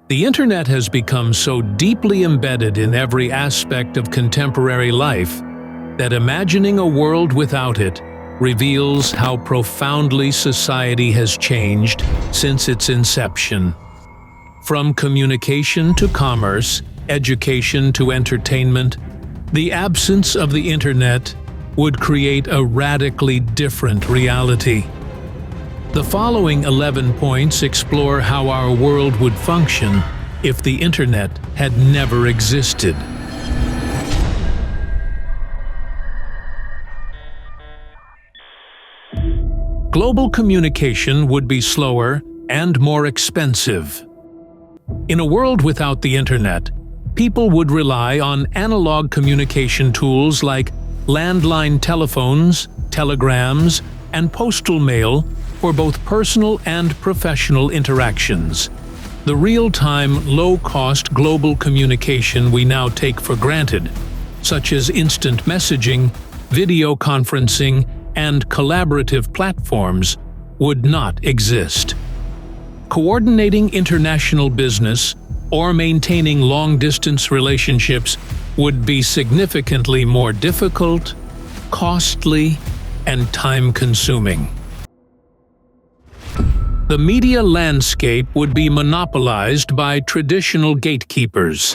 The internet has become so deeply embedded in every aspect of contemporary life that imagining a world without it reveals how profoundly society has changed since its inception. From communication to commerce, education to entertainment, the absence of the internet would create a radically different reality. The following 11 points explore how our world would function if the internet had never existed. Global communication would be slower and more expensive. In a world without the internet, people would rely on analog communication tools like landline telephones, telegrams, and postal mail for both personal and professional interactions. The real-time, low-cost global communication we now take for granted, such as instant messaging, video conferencing, and collaborative platforms, would not exist. Coordinating international business or maintaining long-distance relationships would be significantly more difficult, costly, and time-consuming. The media landscape would be monopolized by traditional gatekeepers.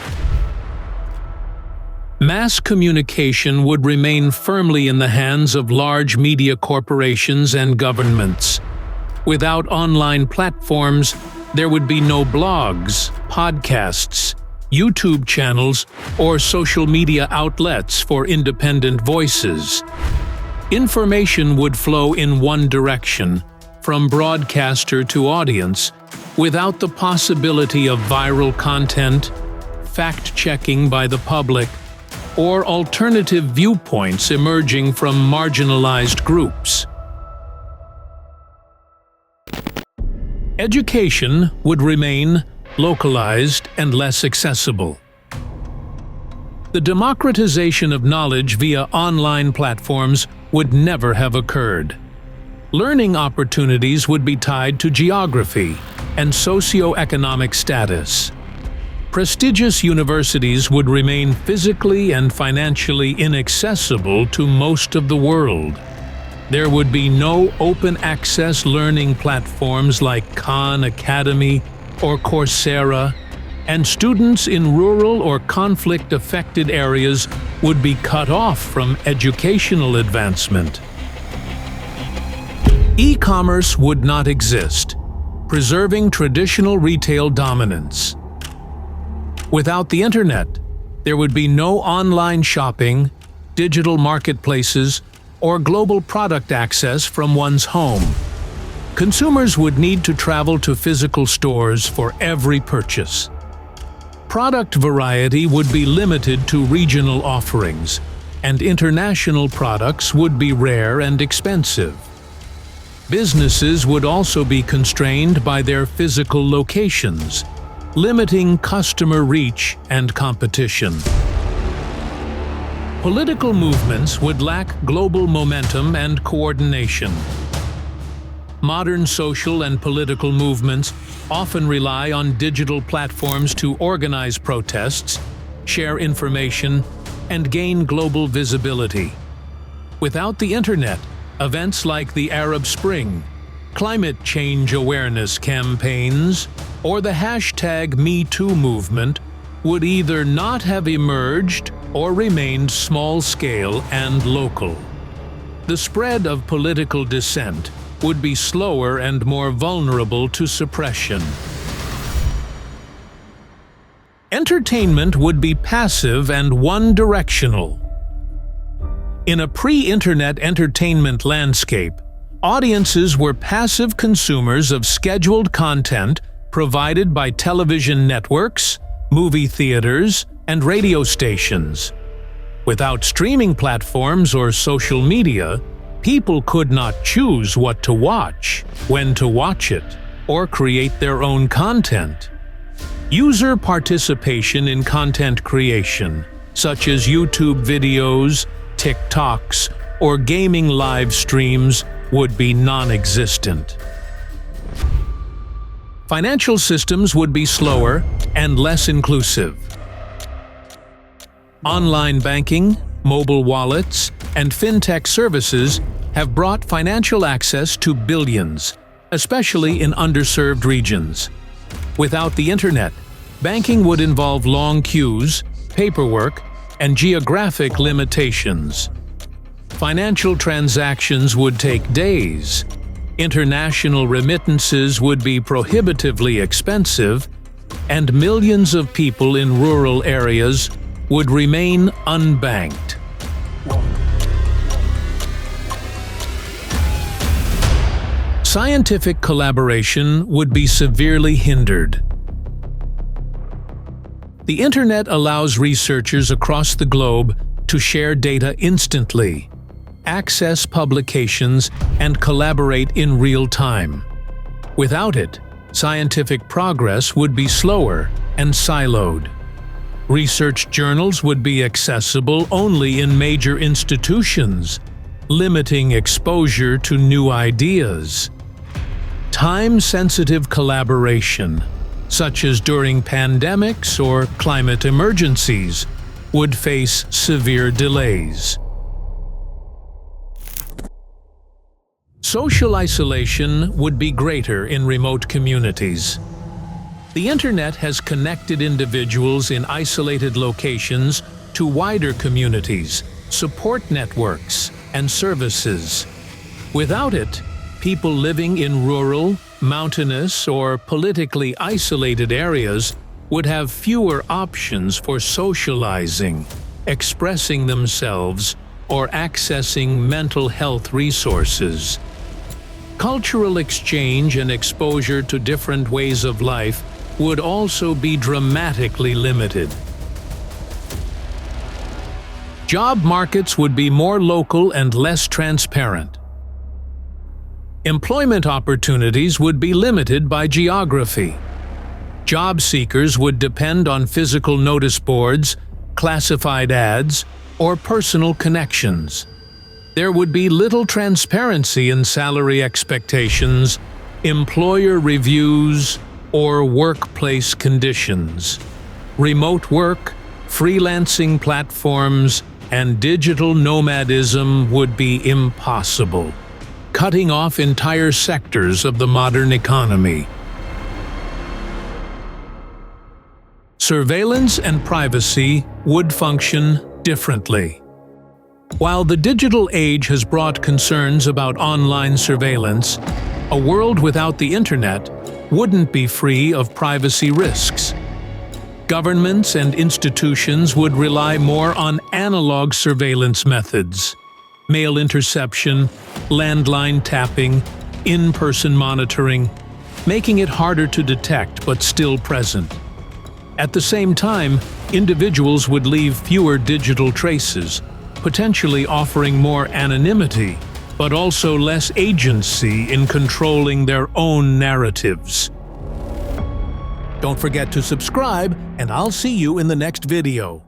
Mass communication would remain firmly in the hands of large media corporations and governments. Without online platforms, there would be no blogs, podcasts, YouTube channels, or social media outlets for independent voices. Information would flow in one direction, from broadcaster to audience, without the possibility of viral content, fact-checking by the public, or alternative viewpoints emerging from marginalized groups. Education would remain localized and less accessible. The democratization of knowledge via online platforms would never have occurred. Learning opportunities would be tied to geography and socioeconomic status. Prestigious universities would remain physically and financially inaccessible to most of the world. There would be no open-access learning platforms like Khan Academy or Coursera, and students in rural or conflict-affected areas would be cut off from educational advancement. E-commerce would not exist, preserving traditional retail dominance. Without the internet, there would be no online shopping, digital marketplaces, or global product access from one's home. Consumers would need to travel to physical stores for every purchase. Product variety would be limited to regional offerings, and international products would be rare and expensive. Businesses would also be constrained by their physical locations, limiting customer reach and competition. Political movements would lack global momentum and coordination. Modern social and political movements often rely on digital platforms to organize protests, share information, and gain global visibility. Without the internet, events like the Arab Spring, climate change awareness campaigns, or the #MeToo movement would either not have emerged or remained small-scale and local. The spread of political dissent would be slower and more vulnerable to suppression. Entertainment would be passive and one-directional. In a pre-internet entertainment landscape, audiences were passive consumers of scheduled content provided by television networks, movie theaters, and radio stations. Without streaming platforms or social media, people could not choose what to watch, when to watch it, or create their own content. User participation in content creation, such as YouTube videos, TikToks, or gaming live streams, would be non-existent. Financial systems would be slower and less inclusive. Online banking, mobile wallets, and fintech services have brought financial access to billions, especially in underserved regions. Without the internet, banking would involve long queues, paperwork, and geographic limitations. Financial transactions would take days. International remittances would be prohibitively expensive, and millions of people in rural areas would remain unbanked. Scientific collaboration would be severely hindered. The internet allows researchers across the globe to share data instantly, access publications, and collaborate in real time. Without it, scientific progress would be slower and siloed. Research journals would be accessible only in major institutions, limiting exposure to new ideas. Time-sensitive collaboration, such as during pandemics or climate emergencies, would face severe delays. Social isolation would be greater in remote communities. The internet has connected individuals in isolated locations to wider communities, support networks, and services. Without it, people living in rural, mountainous, or politically isolated areas would have fewer options for socializing, expressing themselves, or accessing mental health resources. Cultural exchange and exposure to different ways of life would also be dramatically limited. Job markets would be more local and less transparent. Employment opportunities would be limited by geography. Job seekers would depend on physical notice boards, classified ads, or personal connections. There would be little transparency in salary expectations, employer reviews, or workplace conditions. Remote work, freelancing platforms, and digital nomadism would be impossible, cutting off entire sectors of the modern economy. Surveillance and privacy would function differently. While the digital age has brought concerns about online surveillance, a world without the internet wouldn't be free of privacy risks. Governments and institutions would rely more on analog surveillance methods: mail interception, landline tapping, in-person monitoring, making it harder to detect but still present. At the same time, individuals would leave fewer digital traces, potentially offering more anonymity, but also less agency in controlling their own narratives. Don't forget to subscribe, and I'll see you in the next video.